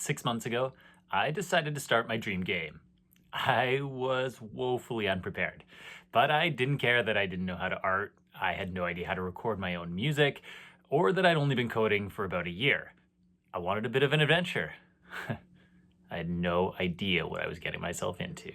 6 months ago, I decided to start my dream game. I was woefully unprepared, but I didn't care that I didn't know how to art, I had no idea how to record my own music, or that I'd only been coding for about a year. I wanted a bit of an adventure. I had no idea what I was getting myself into.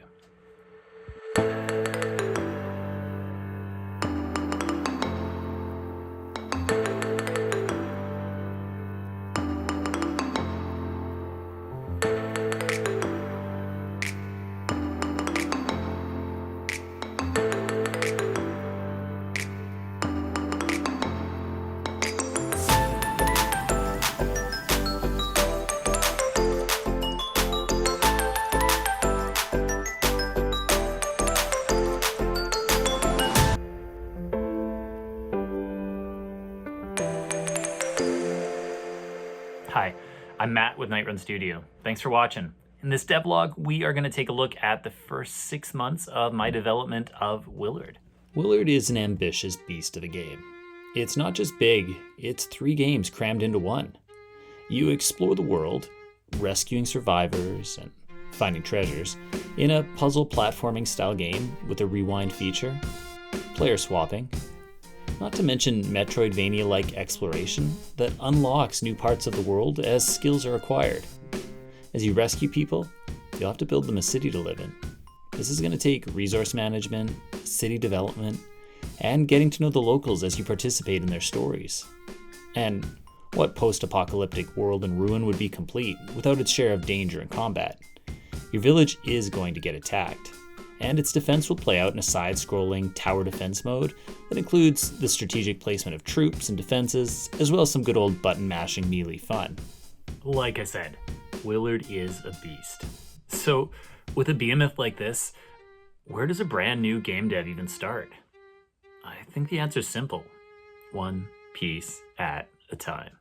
Hi, I'm Matt with Nightrun Studio. Thanks for watching. In this devlog, we are going to take a look at the first 6 months of my development of Willard. Willard is an ambitious beast of a game. It's not just big, it's 3 games crammed into one. You explore the world, rescuing survivors and finding treasures, in a puzzle platforming style game with a rewind feature, player swapping, not to mention metroidvania-like exploration that unlocks new parts of the world as skills are acquired. As you rescue people, you'll have to build them a city to live in. This is going to take resource management, city development, and getting to know the locals as you participate in their stories. And what post-apocalyptic world in ruin would be complete without its share of danger and combat? Your village is going to get attacked, and its defense will play out in a side-scrolling tower defense mode that includes the strategic placement of troops and defenses, as well as some good old button-mashing melee fun. Like I said, Willard is a beast. So, with a behemoth like this, where does a brand new game dev even start? I think the answer's simple. One piece at a time.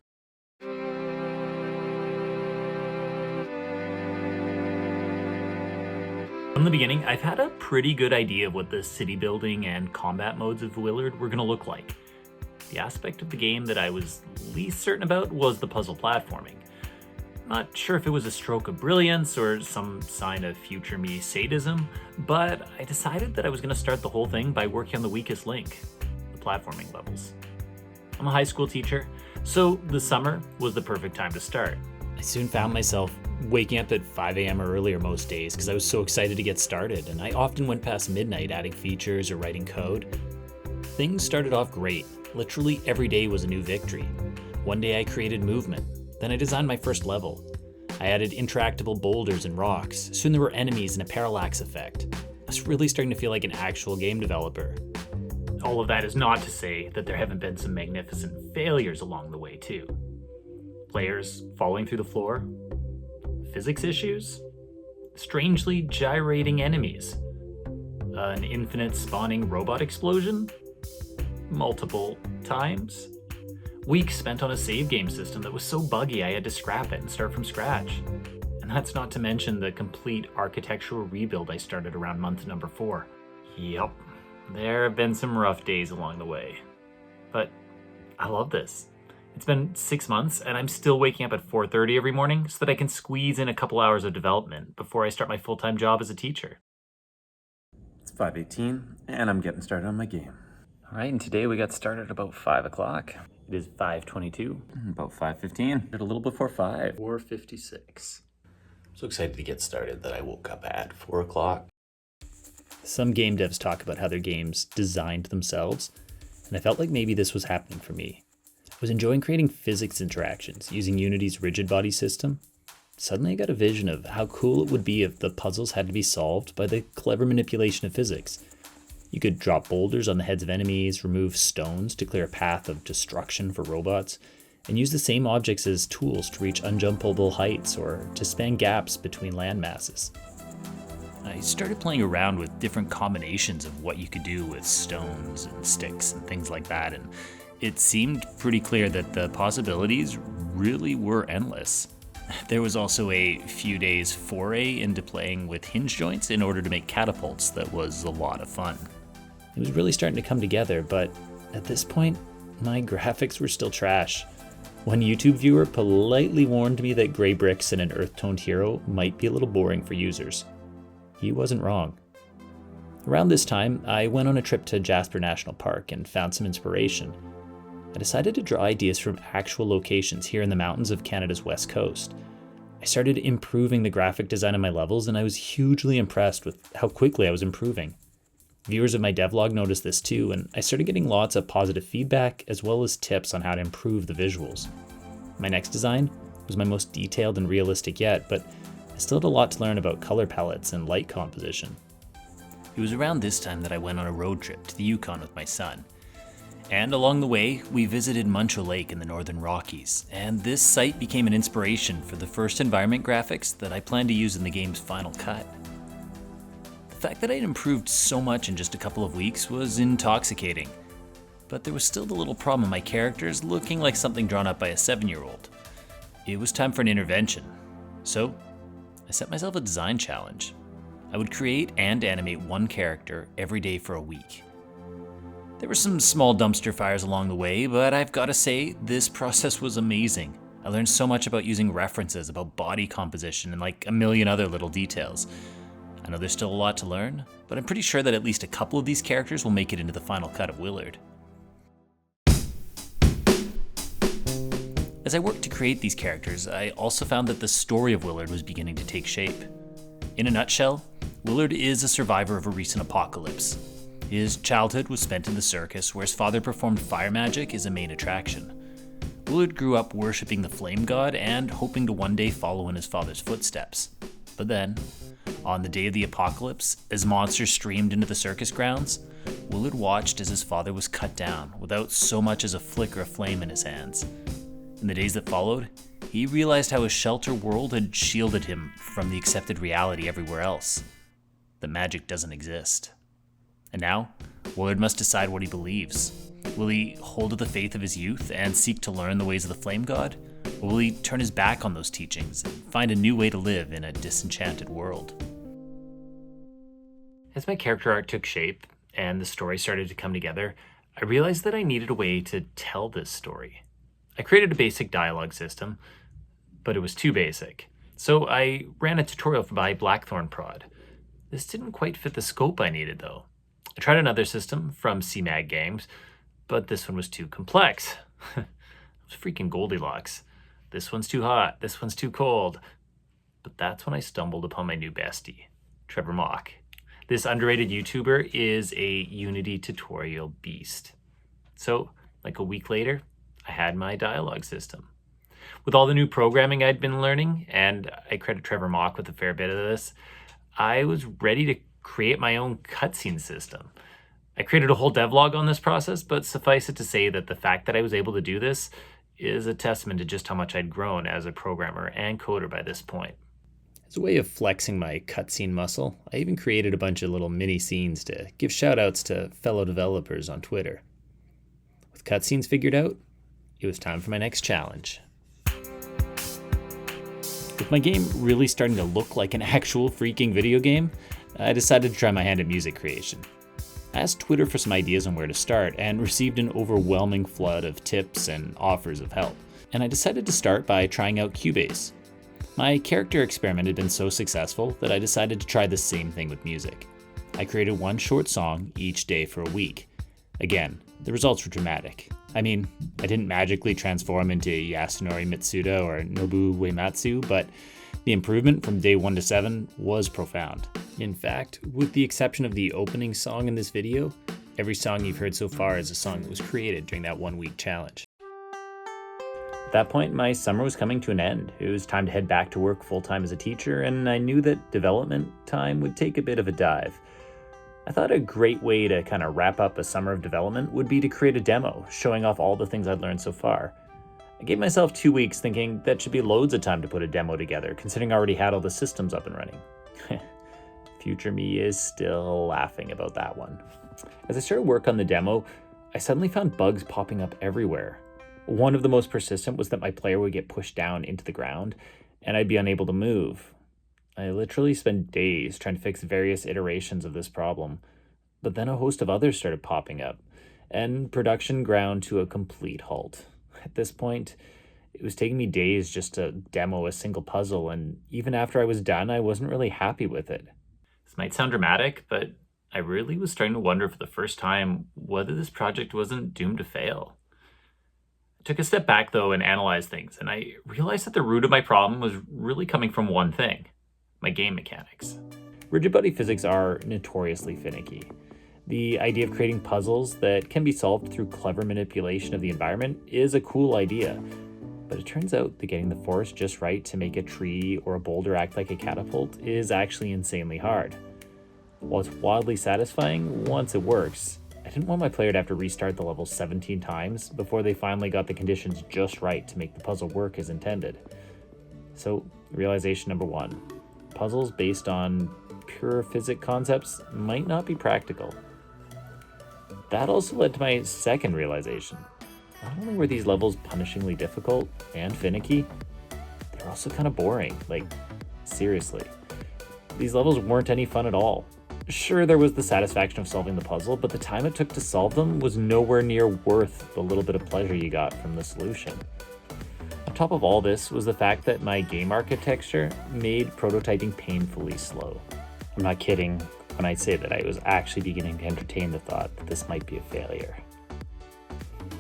From the beginning, I've had a pretty good idea of what the city building and combat modes of Willard were going to look like. The aspect of the game that I was least certain about was the puzzle platforming. Not sure if it was a stroke of brilliance or some sign of future me sadism, but I decided that I was going to start the whole thing by working on the weakest link, the platforming levels. I'm a high school teacher, so the summer was the perfect time to start. I soon found myself waking up at 5 a.m. or earlier most days because I was so excited to get started, and I often went past midnight adding features or writing code. Things started off great. Literally every day was a new victory. One day I created movement, then I designed my first level. I added interactable boulders and rocks. Soon there were enemies and a parallax effect. I was really starting to feel like an actual game developer. All of that is not to say that there haven't been some magnificent failures along the way too. Players falling through the floor, physics issues, strangely gyrating enemies, an infinite spawning robot explosion, multiple times, weeks spent on a save game system that was so buggy I had to scrap it and start from scratch. And that's not to mention the complete architectural rebuild I started around month number 4. Yup, there have been some rough days along the way. But I love this. It's been 6 months and I'm still waking up at 4:30 every morning so that I can squeeze in a couple hours of development before I start my full-time job as a teacher. It's 5:18 and I'm getting started on my game. All right, and today we got started at about 5 o'clock. It is 5:22. About 5:15. A little before 5. 4:56. I'm so excited to get started that I woke up at 4 o'clock. Some game devs talk about how their games designed themselves, and I felt like maybe this was happening for me. I was enjoying creating physics interactions using Unity's rigid body system. Suddenly I got a vision of how cool it would be if the puzzles had to be solved by the clever manipulation of physics. You could drop boulders on the heads of enemies, remove stones to clear a path of destruction for robots, and use the same objects as tools to reach unjumpable heights or to span gaps between land masses. I started playing around with different combinations of what you could do with stones and sticks and things like that, and it seemed pretty clear that the possibilities really were endless. There was also a few days foray into playing with hinge joints in order to make catapults that was a lot of fun. It was really starting to come together, but at this point, my graphics were still trash. One YouTube viewer politely warned me that gray bricks and an earth-toned hero might be a little boring for users. He wasn't wrong. Around this time, I went on a trip to Jasper National Park and found some inspiration. I decided to draw ideas from actual locations here in the mountains of Canada's west coast. I started improving the graphic design of my levels, and I was hugely impressed with how quickly I was improving. Viewers of my devlog noticed this too, and I started getting lots of positive feedback as well as tips on how to improve the visuals. My next design was my most detailed and realistic yet, but I still had a lot to learn about color palettes and light composition. It was around this time that I went on a road trip to the Yukon with my son. And along the way, we visited Muncho Lake in the Northern Rockies, and this site became an inspiration for the first environment graphics that I plan to use in the game's final cut. The fact that I'd improved so much in just a couple of weeks was intoxicating, but there was still the little problem of my characters looking like something drawn up by a 7-year-old. It was time for an intervention, so I set myself a design challenge. I would create and animate one character every day for a week. There were some small dumpster fires along the way, but I've got to say, this process was amazing. I learned so much about using references, about body composition, and like a million other little details. I know there's still a lot to learn, but I'm pretty sure that at least a couple of these characters will make it into the final cut of Willard. As I worked to create these characters, I also found that the story of Willard was beginning to take shape. In a nutshell, Willard is a survivor of a recent apocalypse. His childhood was spent in the circus, where his father performed fire magic as a main attraction. Willard grew up worshipping the flame god and hoping to one day follow in his father's footsteps. But then, on the day of the apocalypse, as monsters streamed into the circus grounds, Willard watched as his father was cut down without so much as a flicker of flame in his hands. In the days that followed, he realized how his shelter world had shielded him from the accepted reality everywhere else. That magic doesn't exist. And now, Willard must decide what he believes. Will he hold to the faith of his youth and seek to learn the ways of the flame god? Or will he turn his back on those teachings and find a new way to live in a disenchanted world? As my character art took shape and the story started to come together, I realized that I needed a way to tell this story. I created a basic dialogue system, but it was too basic. So I ran a tutorial by Blackthorn Prod. This didn't quite fit the scope I needed though. I tried another system from CMAG Games, but this one was too complex. It was freaking Goldilocks. This one's too hot, this one's too cold. But that's when I stumbled upon my new bestie, Trevor Mock. This underrated YouTuber is a Unity tutorial beast. So, like a week later, I had my dialogue system. With all the new programming I'd been learning, and I credit Trevor Mock with a fair bit of this, I was ready to create my own cutscene system. I created a whole devlog on this process, but suffice it to say that the fact that I was able to do this is a testament to just how much I'd grown as a programmer and coder by this point. As a way of flexing my cutscene muscle, I even created a bunch of little mini scenes to give shoutouts to fellow developers on Twitter. With cutscenes figured out, it was time for my next challenge. With my game really starting to look like an actual freaking video game, I decided to try my hand at music creation. I asked Twitter for some ideas on where to start and received an overwhelming flood of tips and offers of help. And I decided to start by trying out Cubase. My character experiment had been so successful that I decided to try the same thing with music. I created one short song each day for a week. Again, the results were dramatic. I mean, I didn't magically transform into Yasunori Mitsuda or Nobu Uematsu, but the improvement from day 1 to 7 was profound. In fact, with the exception of the opening song in this video, every song you've heard so far is a song that was created during that 1-week challenge. At that point, my summer was coming to an end. It was time to head back to work full-time as a teacher, and I knew that development time would take a bit of a dive. I thought a great way to kind of wrap up a summer of development would be to create a demo, showing off all the things I'd learned so far. I gave myself 2 weeks thinking that should be loads of time to put a demo together, considering I already had all the systems up and running. Future me is still laughing about that one. As I started work on the demo, I suddenly found bugs popping up everywhere. One of the most persistent was that my player would get pushed down into the ground, and I'd be unable to move. I literally spent days trying to fix various iterations of this problem, but then a host of others started popping up, and production ground to a complete halt. At this point, It was taking me days just to demo a single puzzle, and even after I was done, I wasn't really happy with it. This might sound dramatic, but I really was starting to wonder for the first time whether this project wasn't doomed to fail. I took a step back, though, and analyzed things, and I realized that the root of my problem was really coming from one thing: my game mechanics. Rigid body physics are notoriously finicky. The idea of creating puzzles that can be solved through clever manipulation of the environment is a cool idea, but it turns out that getting the force just right to make a tree or a boulder act like a catapult is actually insanely hard. While it's wildly satisfying once it works, I didn't want my player to have to restart the level 17 times before they finally got the conditions just right to make the puzzle work as intended. So, realization number 1. Puzzles based on pure physics concepts might not be practical. That also led to my second realization. Not only were these levels punishingly difficult and finicky, they're also kind of boring. Like, seriously. These levels weren't any fun at all. Sure, there was the satisfaction of solving the puzzle, but the time it took to solve them was nowhere near worth the little bit of pleasure you got from the solution. On top of all this was the fact that my game architecture made prototyping painfully slow. I'm not kidding when I say that I was actually beginning to entertain the thought that this might be a failure.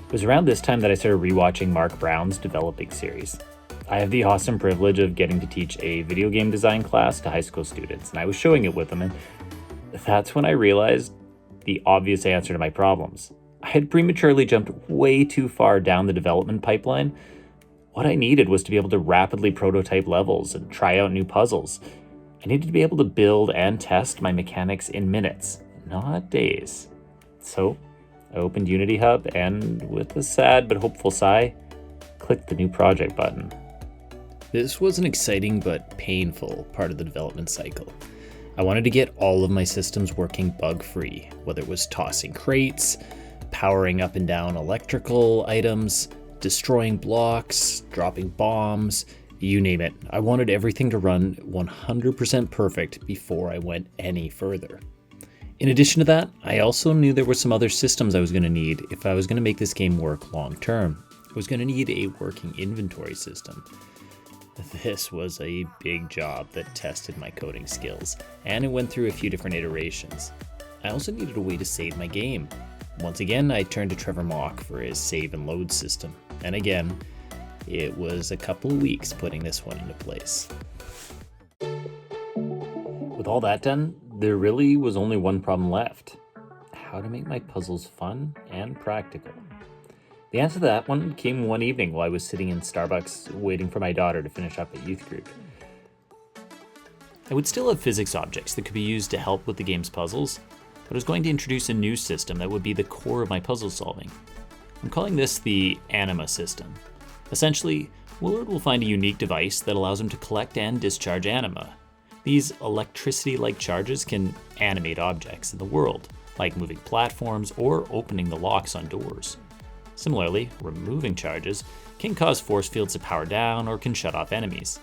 It was around this time that I started rewatching Mark Brown's developing series. I have the awesome privilege of getting to teach a video game design class to high school students, and I was showing it with them, and that's when I realized the obvious answer to my problems. I had prematurely jumped way too far down the development pipeline. What I needed was to be able to rapidly prototype levels and try out new puzzles. I needed to be able to build and test my mechanics in minutes, not days. So, I opened Unity Hub and, with a sad but hopeful sigh, clicked the new project button. This was an exciting but painful part of the development cycle. I wanted to get all of my systems working bug-free, whether it was tossing crates, powering up and down electrical items, destroying blocks, dropping bombs, you name it. I wanted everything to run 100% perfect before I went any further. In addition to that, I also knew there were some other systems I was going to need if I was going to make this game work long term. I was going to need a working inventory system. This was a big job that tested my coding skills, and it went through a few different iterations. I also needed a way to save my game. Once again, I turned to Trevor Mock for his save and load system, and again, it was a couple of weeks putting this one into place. With all that done, there really was only one problem left: how to make my puzzles fun and practical. The answer to that one came one evening while I was sitting in Starbucks waiting for my daughter to finish up at youth group. I would still have physics objects that could be used to help with the game's puzzles, but I was going to introduce a new system that would be the core of my puzzle solving. I'm calling this the Anima system. Essentially, Willard will find a unique device that allows him to collect and discharge anima. These electricity-like charges can animate objects in the world, like moving platforms or opening the locks on doors. Similarly, removing charges can cause force fields to power down or can shut off enemies.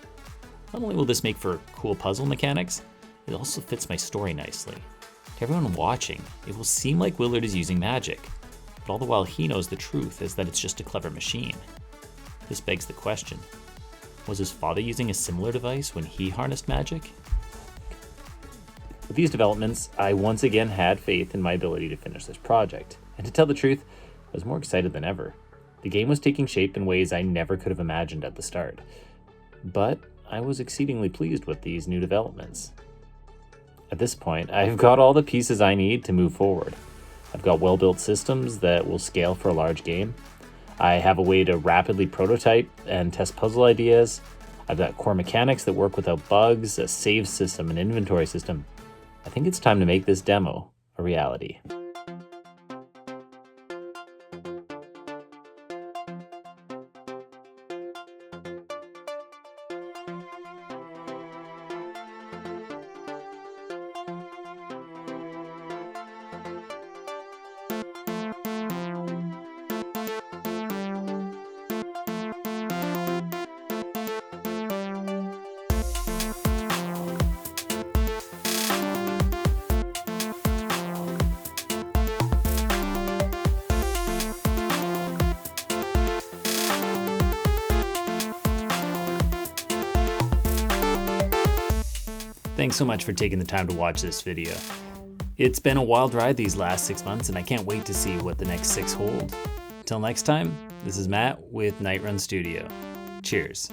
Not only will this make for cool puzzle mechanics, it also fits my story nicely. To everyone watching, it will seem like Willard is using magic, but all the while he knows the truth is that it's just a clever machine. This begs the question, was his father using a similar device when he harnessed magic? With these developments, I once again had faith in my ability to finish this project, and to tell the truth, I was more excited than ever. The game was taking shape in ways I never could have imagined at the start, but I was exceedingly pleased with these new developments. At this point, I've got all the pieces I need to move forward. I've got well-built systems that will scale for a large game. I have a way to rapidly prototype and test puzzle ideas. I've got core mechanics that work without bugs, a save system, an inventory system. I think it's time to make this demo a reality. Thanks so much for taking the time to watch this video. It's been a wild ride these last 6 months, and I can't wait to see what the next 6 hold. Until next time, this is Matt with Night Run Studio. Cheers.